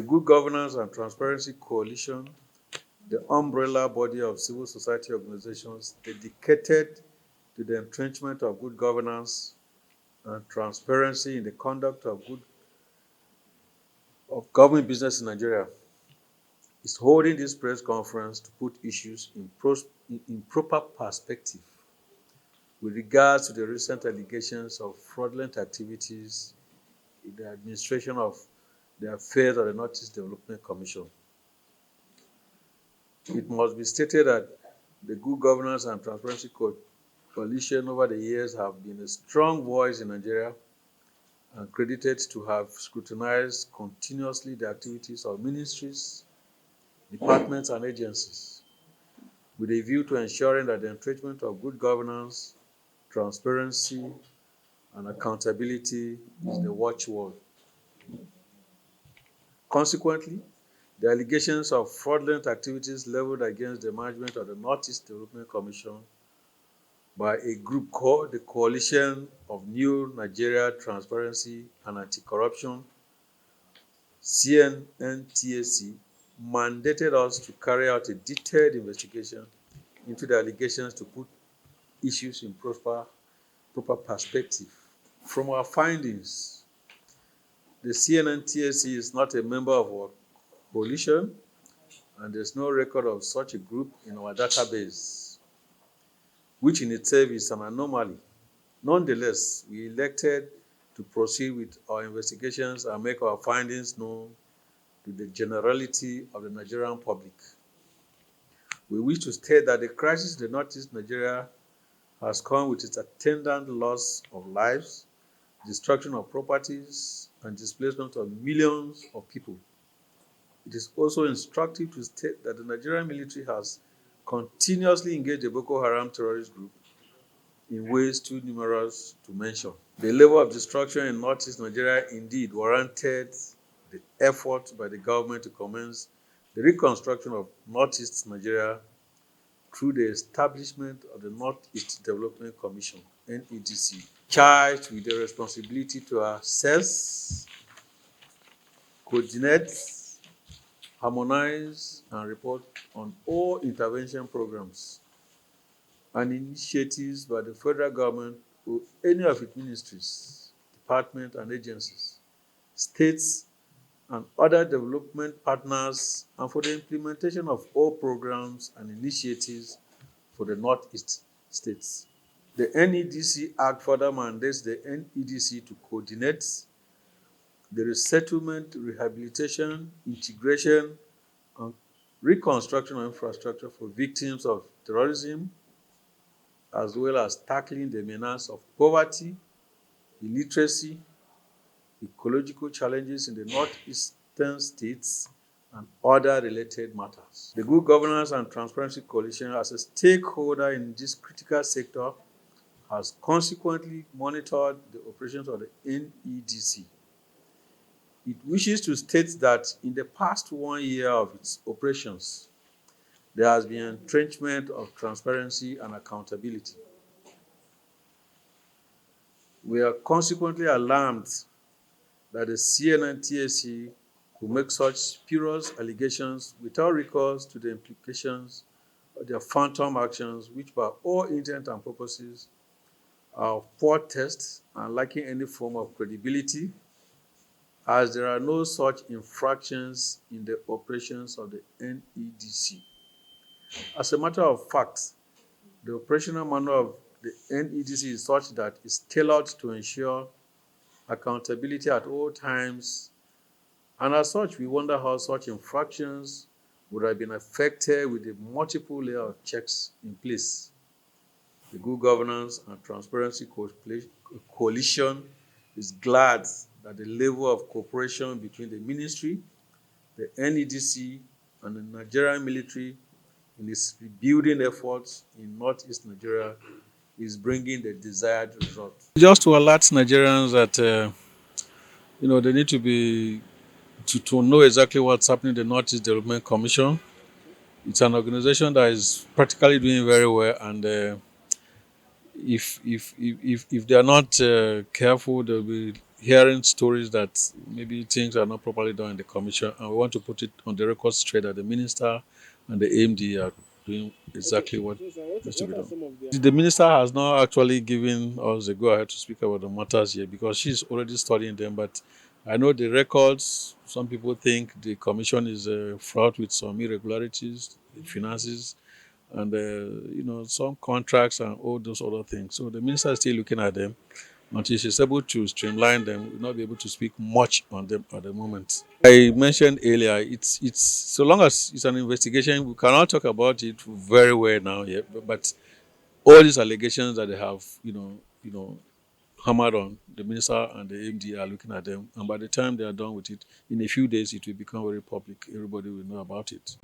The Good Governance and Transparency Coalition, the umbrella body of civil society organizations dedicated to the entrenchment of good governance and transparency in the conduct of government business in Nigeria, is holding this press conference to put issues in proper perspective with regards to the recent allegations of fraudulent activities in the administration of the affairs of the Northeast Development Commission. It must be stated that the Good Governance and Transparency Coalition over the years have been a strong voice in Nigeria and credited to have scrutinized continuously the activities of ministries, departments, and agencies with a view to ensuring that the entrenchment of good governance, transparency, and accountability is the watchword. Consequently, the allegations of fraudulent activities leveled against the management of the Northeast Development Commission by a group called the Coalition of New Nigeria Transparency and Anti-Corruption, CNNTAC, mandated us to carry out a detailed investigation into the allegations to put issues in proper perspective. From our findings, the CNNTAC is not a member of our coalition, and there's no record of such a group in our database, which in itself is an anomaly. Nonetheless, we elected to proceed with our investigations and make our findings known to the generality of the Nigerian public. We wish to state that the crisis in the Northeast Nigeria has come with its attendant loss of lives, destruction of properties, and displacement of millions of people. It is also instructive to state that the Nigerian military has continuously engaged the Boko Haram terrorist group in ways too numerous to mention. The level of destruction in Northeast Nigeria indeed warranted the effort by the government to commence the reconstruction of Northeast Nigeria through the establishment of the Northeast Development Commission, NEDC, charged with the responsibility to assess, coordinate, harmonize, and report on all intervention programs and initiatives by the federal government or any of its ministries, departments, and agencies, states, and other development partners, and for the implementation of all programs and initiatives for the Northeast states. The NEDC Act further mandates the NEDC to coordinate the resettlement, rehabilitation, integration, and reconstruction of infrastructure for victims of terrorism, as well as tackling the menace of poverty, illiteracy, ecological challenges in the northeastern states, and other related matters. The Good Governance and Transparency Coalition, as a stakeholder in this critical sector, has consequently monitored the operations of the NEDC. It wishes to state that in the past 1 year of its operations, there has been entrenchment of transparency and accountability. We are consequently alarmed that the CNNTAC could make such spurious allegations without recourse to the implications of their phantom actions, which by all intent and purposes are of poor taste and lacking any form of credibility, as there are no such infractions in the operations of the NEDC. As a matter of fact, the operational manual of the NEDC is such that it's tailored to ensure accountability at all times, and as such, we wonder how such infractions would have been affected with the multiple layer of checks in place. The Good Governance and Transparency Coalition is glad that the level of cooperation between the ministry, the NEDC, and the Nigerian military in its rebuilding efforts in Northeast Nigeria is bringing the desired result. Just to alert Nigerians that they need to know exactly what's happening in the Northeast Development Commission. It's an organization that is practically doing very well, and if they are not careful, they'll be hearing stories that maybe things are not properly done in the commission, and we want to put it on the record straight that the minister and the AMD are doing exactly what needs to be done. The minister has not actually given us the go ahead to speak about the matters here because she's already studying them. But I know the records. Some people think the commission is fraught with some irregularities, finances, and some contracts and all those other things. So the minister is still looking at them. Until she's able to streamline them, we'll not be able to speak much on them at the moment. I mentioned earlier, it's so long as it's an investigation, we cannot talk about it very well now yet. But all these allegations that they have, hammered on the minister and the MD are looking at them, and by the time they are done with it, in a few days, it will become very public. Everybody will know about it.